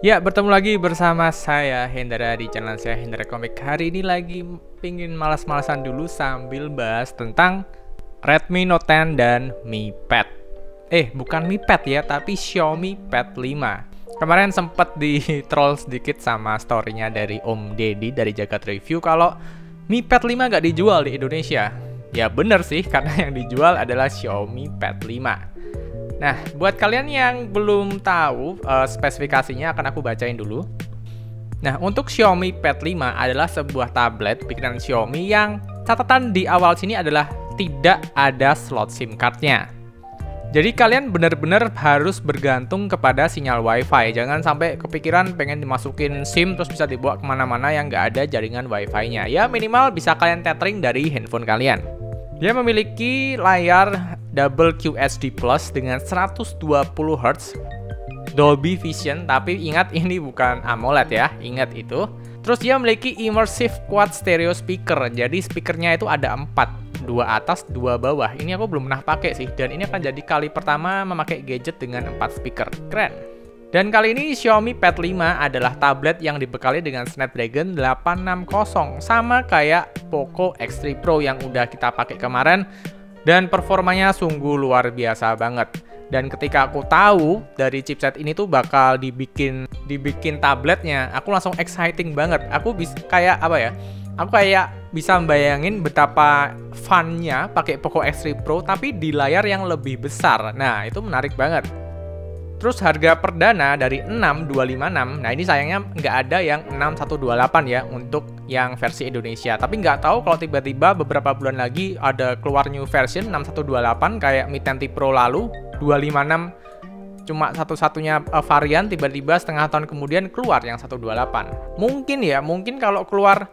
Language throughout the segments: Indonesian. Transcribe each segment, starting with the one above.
Ya, bertemu lagi bersama saya Hendra di channel saya Hendra Komik. Hari ini lagi pingin malas-malasan dulu sambil bahas tentang Redmi Note 10 dan Mi Pad. Bukan Mi Pad ya, tapi Xiaomi Pad 5. Kemarin sempet di troll sedikit sama story-nya dari Om Deddy dari Jagat Review kalau Mi Pad 5 gak dijual di Indonesia. Ya bener sih, karena yang dijual adalah Xiaomi Pad 5. Nah, buat kalian yang belum tahu spesifikasinya akan aku bacain dulu. Nah, untuk Xiaomi Pad 5 adalah sebuah tablet bikinan Xiaomi yang catatan di awal sini adalah tidak ada slot SIM card-nya. Jadi kalian benar-benar harus bergantung kepada sinyal WiFi. Jangan sampai kepikiran pengen dimasukin SIM terus bisa dibawa kemana-mana yang nggak ada jaringan WiFi-nya. Ya minimal bisa kalian tethering dari handphone kalian. Dia memiliki layar Double QHD Plus dengan 120 Hz Dolby Vision, tapi ingat ini bukan AMOLED ya, ingat itu. Terus dia memiliki Immersive Quad Stereo Speaker, jadi speakernya itu ada 4, 2 atas, 2 bawah. Ini aku belum pernah pakai sih, dan ini akan jadi kali pertama memakai gadget dengan 4 speaker, keren. Dan kali ini Xiaomi Pad 5 adalah tablet yang dibekali dengan Snapdragon 860, sama kayak Poco X3 Pro yang udah kita pakai kemarin. Dan performanya sungguh luar biasa banget. Dan ketika aku tahu dari chipset ini tuh bakal dibikin tabletnya, aku langsung exciting banget. Aku bisa kayak apa ya? Aku kayak bisa membayangin betapa fun-nya pakai Poco X3 Pro tapi di layar yang lebih besar. Nah, itu menarik banget. Terus harga perdana dari 6256, nah ini sayangnya nggak ada yang 6128 ya untuk yang versi Indonesia. Tapi nggak tahu kalau tiba-tiba beberapa bulan lagi ada keluar new version 6128 kayak Mi 10T Pro lalu, 256 cuma satu-satunya varian, tiba-tiba setengah tahun kemudian keluar yang 128. Mungkin kalau keluar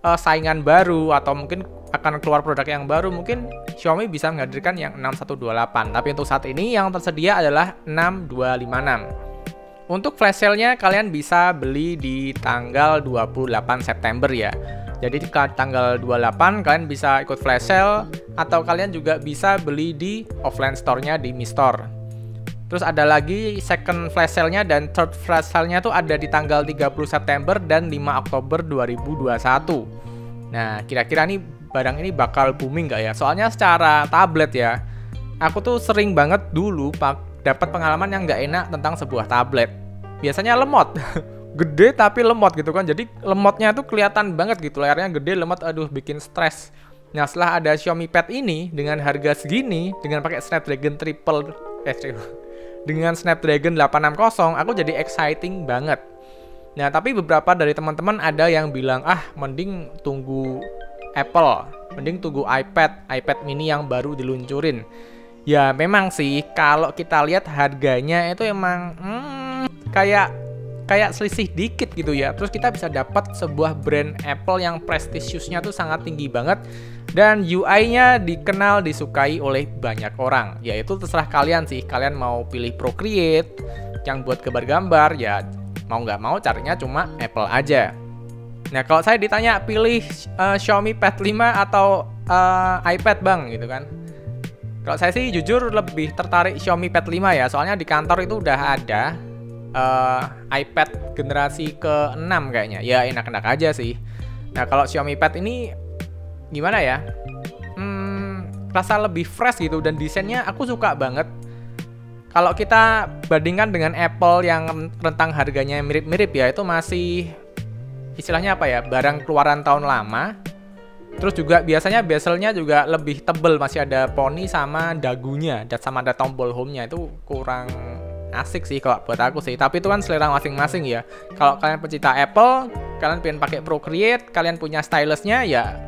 saingan baru atau mungkin akan keluar produk yang baru, mungkin Xiaomi bisa menghadirkan yang 6128. Tapi untuk saat ini yang tersedia adalah 6256. Untuk flash sale-nya kalian bisa beli di tanggal 28 September ya. Jadi di tanggal 28 kalian bisa ikut flash sale atau kalian juga bisa beli di offline store-nya di Mi Store. Terus ada lagi second flash sale-nya dan third flash sale-nya tuh ada di tanggal 30 September dan 5 Oktober 2021. Nah, kira-kira nih barang ini bakal booming nggak ya? Soalnya secara tablet ya, aku tuh sering banget dulu dapat pengalaman yang nggak enak tentang sebuah tablet. Biasanya lemot, gede tapi lemot gitu kan. Jadi lemotnya tuh kelihatan banget gitu, layarnya gede, lemot, aduh bikin stres. Nah, setelah ada Xiaomi Pad ini dengan harga segini, dengan pakai Snapdragon dengan Snapdragon 860, aku jadi exciting banget. Nah, tapi beberapa dari teman-teman ada yang bilang, mending tunggu Apple, mending tunggu iPad mini yang baru diluncurin. Ya, memang sih, kalau kita lihat harganya itu emang kayak selisih dikit gitu ya. Terus kita bisa dapat sebuah brand Apple yang prestisiusnya tuh sangat tinggi banget. Dan UI-nya dikenal disukai oleh banyak orang. Ya itu terserah kalian sih. Kalian mau pilih Procreate yang buat gambar-gambar, ya mau nggak mau carinya cuma Apple aja. Nah kalau saya ditanya pilih Xiaomi Pad 5 atau iPad bang gitu kan. Kalau saya sih jujur lebih tertarik Xiaomi Pad 5 ya. Soalnya di kantor itu udah ada iPad generasi ke-6 kayaknya. Ya enak-enak aja sih. Nah kalau Xiaomi Pad ini gimana ya, rasa lebih fresh gitu dan desainnya aku suka banget. Kalau kita bandingkan dengan Apple yang rentang harganya mirip-mirip ya, itu masih istilahnya apa ya, barang keluaran tahun lama. Terus juga biasanya bezelnya juga lebih tebel, masih ada poni sama dagunya dan sama ada tombol home-nya, itu kurang asik sih kalau buat aku sih. Tapi itu kan selera masing-masing ya. Kalau kalian pecinta Apple, kalian pengen pakai Procreate, kalian punya stylus-nya ya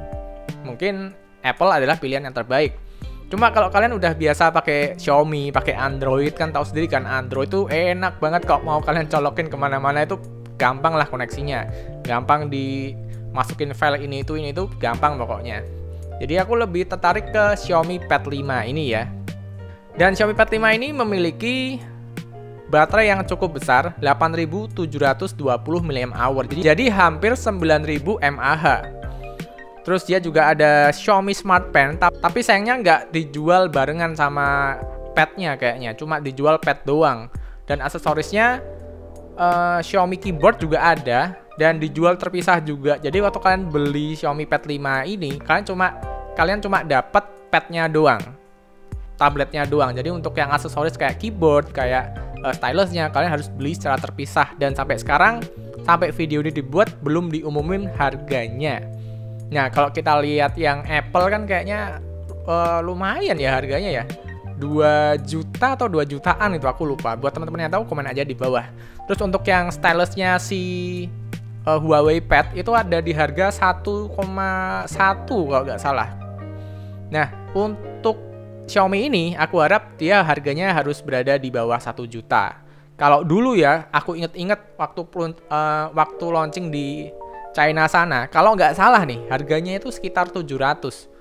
mungkin Apple adalah pilihan yang terbaik. Cuma kalau kalian udah biasa pakai Xiaomi, pakai Android, kan tahu sendiri kan Android tuh enak banget kalau mau kalian colokin kemana-mana itu gampang lah koneksinya, gampang dimasukin file ini itu gampang pokoknya. Jadi aku lebih tertarik ke Xiaomi Pad 5 ini ya. Dan Xiaomi Pad 5 ini memiliki baterai yang cukup besar, 8720 mAh. Jadi hampir 9000 mAh. Terus dia juga ada Xiaomi Smart Pen, tapi sayangnya nggak dijual barengan sama padnya kayaknya, cuma dijual pad doang. Dan aksesorisnya Xiaomi keyboard juga ada dan dijual terpisah juga. Jadi waktu kalian beli Xiaomi Pad 5 ini, kalian cuma dapat padnya doang, tabletnya doang. Jadi untuk yang aksesoris kayak keyboard, kayak stylusnya, kalian harus beli secara terpisah. Dan sampai sekarang, sampai video ini dibuat, belum diumumin harganya. Nah, kalau kita lihat yang Apple kan kayaknya lumayan ya harganya ya. 2 juta atau 2 jutaan itu, aku lupa. Buat teman-teman yang tahu, komen aja di bawah. Terus untuk yang stylusnya si Huawei Pad itu ada di harga 1,1 kalau nggak salah. Nah, untuk Xiaomi ini aku harap dia harganya harus berada di bawah 1 juta. Kalau dulu ya, aku inget-inget waktu launching di China sana, kalau nggak salah nih, harganya itu sekitar 700.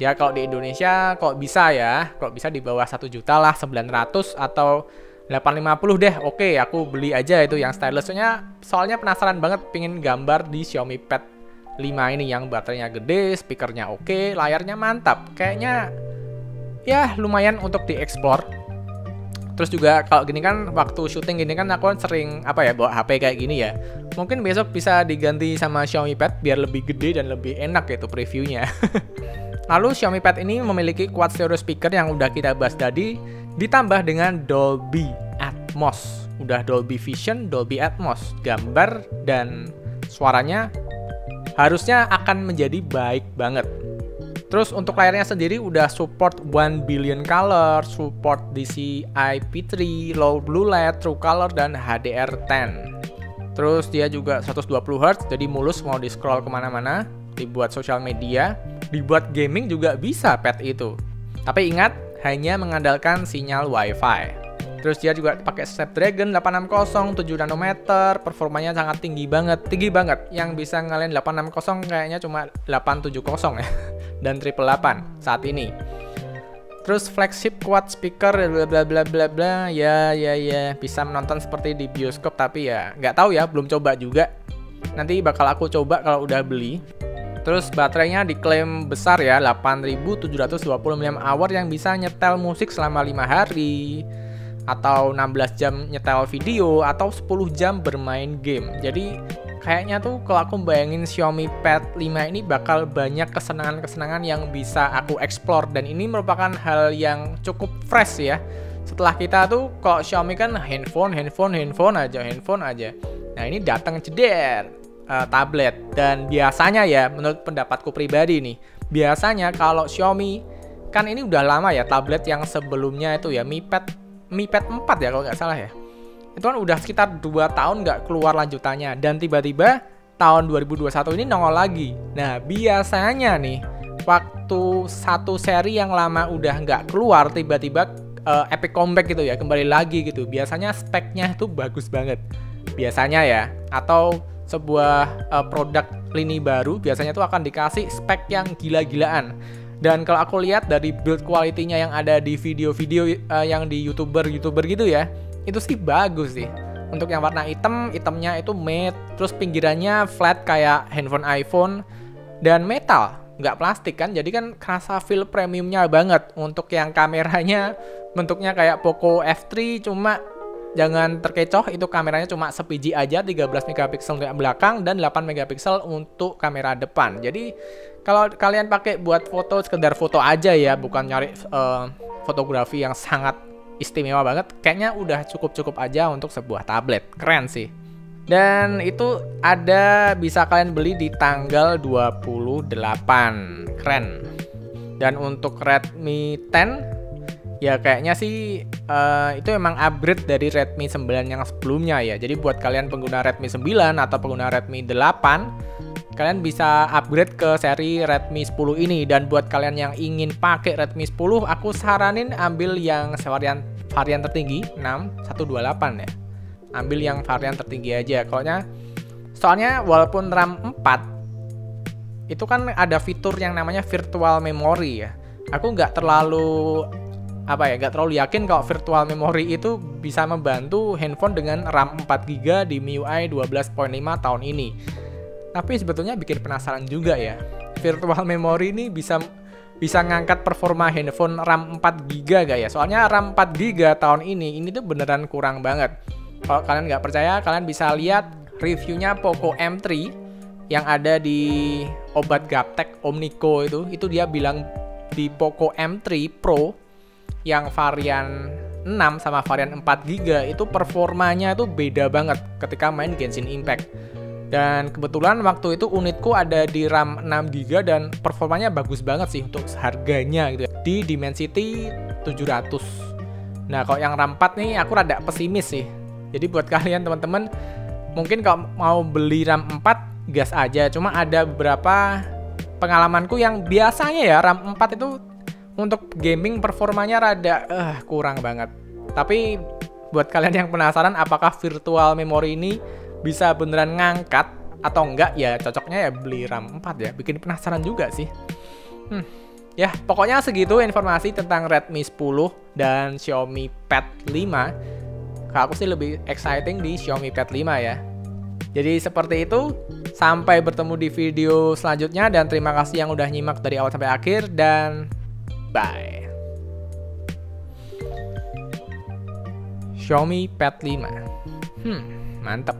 Ya kalau di Indonesia kok bisa ya, kok bisa di bawah 1 juta lah, 900 atau 850 deh. Oke, aku beli aja itu yang stylusnya. Soalnya penasaran banget pengen gambar di Xiaomi Pad 5 ini yang baterainya gede, speakernya oke, layarnya mantap. Kayaknya ya lumayan untuk dieksplor. Terus juga kalau gini kan, waktu syuting gini kan aku sering bawa HP kayak gini ya. Mungkin besok bisa diganti sama Xiaomi Pad biar lebih gede dan lebih enak gitu previewnya. Lalu Xiaomi Pad ini memiliki quad stereo speaker yang udah kita bahas tadi, ditambah dengan Dolby Atmos. Udah Dolby Vision, Dolby Atmos. Gambar dan suaranya harusnya akan menjadi baik banget. Terus untuk layarnya sendiri udah support 1 billion color, support DCI-P3, Low Blue LED, True Color, dan HDR10. Terus dia juga 120 Hz, jadi mulus mau di-scroll kemana-mana, dibuat sosial media, dibuat gaming juga bisa pad itu. Tapi ingat, hanya mengandalkan sinyal Wi-Fi. Terus dia juga pakai Snapdragon 860, 7 nanometer, performanya sangat tinggi banget. Yang bisa ngalahin 860 kayaknya cuma 870 ya. Dan 888 saat ini. Terus flagship quad speaker bla bla bla bla, ya bisa menonton seperti di bioskop, tapi ya nggak tahu ya, belum coba juga. Nanti bakal aku coba kalau udah beli. Terus baterainya diklaim besar ya, 8720 mAh yang bisa nyetel musik selama 5 hari, atau 16 jam nyetel video, atau 10 jam bermain game. Jadi kayaknya tuh kalau aku bayangin Xiaomi Pad 5 ini bakal banyak kesenangan-kesenangan yang bisa aku explore. Dan ini merupakan hal yang cukup fresh ya. Setelah kita tuh kalau Xiaomi kan handphone aja. Nah ini datang ceder tablet. Dan biasanya ya, menurut pendapatku pribadi nih, biasanya kalau Xiaomi kan ini udah lama ya, tablet yang sebelumnya itu ya Mi Pad 4 ya kalau nggak salah ya, itu kan udah sekitar 2 tahun nggak keluar lanjutannya, dan tiba-tiba tahun 2021 ini nongol lagi. Nah biasanya nih, waktu satu seri yang lama udah nggak keluar, tiba-tiba epic comeback gitu ya, kembali lagi gitu. Biasanya speknya itu bagus banget biasanya ya, atau sebuah produk lini baru biasanya tuh akan dikasih spek yang gila-gilaan. Dan kalau aku lihat dari build quality-nya yang ada di video-video yang di YouTuber gitu ya, itu sih bagus sih. Untuk yang warna hitamnya itu matte, terus pinggirannya flat kayak handphone iPhone, dan metal, nggak plastik kan, jadi kan kerasa feel premiumnya banget. Untuk yang kameranya bentuknya kayak Poco F3, cuma jangan terkecoh, itu kameranya cuma sepiji aja, 13 megapiksel untuk belakang dan 8 megapiksel untuk kamera depan. Jadi kalau kalian pakai buat foto, sekedar foto aja ya, bukan nyari fotografi yang sangat istimewa banget, kayaknya udah cukup aja untuk sebuah tablet. Keren sih. Dan itu bisa kalian beli di tanggal 28. Keren. Dan untuk Redmi 10 ya kayaknya sih itu emang upgrade dari Redmi 9 yang sebelumnya ya. Jadi buat kalian pengguna Redmi 9 atau pengguna Redmi 8, kalian bisa upgrade ke seri Redmi 10 ini. Dan buat kalian yang ingin pakai Redmi 10, aku saranin ambil yang varian tertinggi 6128 ya. Ambil yang varian tertinggi aja. Soalnya walaupun RAM 4 itu kan ada fitur yang namanya virtual memory ya. Aku nggak terlalu yakin kalau virtual memory itu bisa membantu handphone dengan RAM 4GB di MIUI 12.5 tahun ini. Tapi sebetulnya bikin penasaran juga ya. Virtual memory ini bisa ngangkat performa handphone RAM 4GB gak ya? Soalnya RAM 4GB tahun ini tuh beneran kurang banget. Kalau kalian nggak percaya, kalian bisa lihat reviewnya Poco M3 yang ada di obat gaptek Omnico itu dia bilang di Poco M3 Pro yang varian 6 sama varian 4GB itu performanya itu beda banget ketika main Genshin Impact. Dan kebetulan waktu itu unitku ada di RAM 6GB dan performanya bagus banget sih untuk harganya gitu ya. Di Dimensity 700. Nah, kalau yang RAM 4 nih aku rada pesimis sih. Jadi buat kalian teman-teman, mungkin kalau mau beli RAM 4 gas aja. Cuma ada beberapa pengalamanku yang biasanya ya RAM 4 itu untuk gaming performanya rada kurang banget. Tapi buat kalian yang penasaran apakah virtual memory ini bisa beneran ngangkat atau enggak, ya cocoknya ya beli RAM 4 ya. Bikin penasaran juga sih. Ya, pokoknya segitu informasi tentang Redmi 10 dan Xiaomi Pad 5. Kalau aku sih lebih exciting di Xiaomi Pad 5 ya. Jadi seperti itu, sampai bertemu di video selanjutnya dan terima kasih yang udah nyimak dari awal sampai akhir dan bye. Xiaomi Pad 5. Mantap.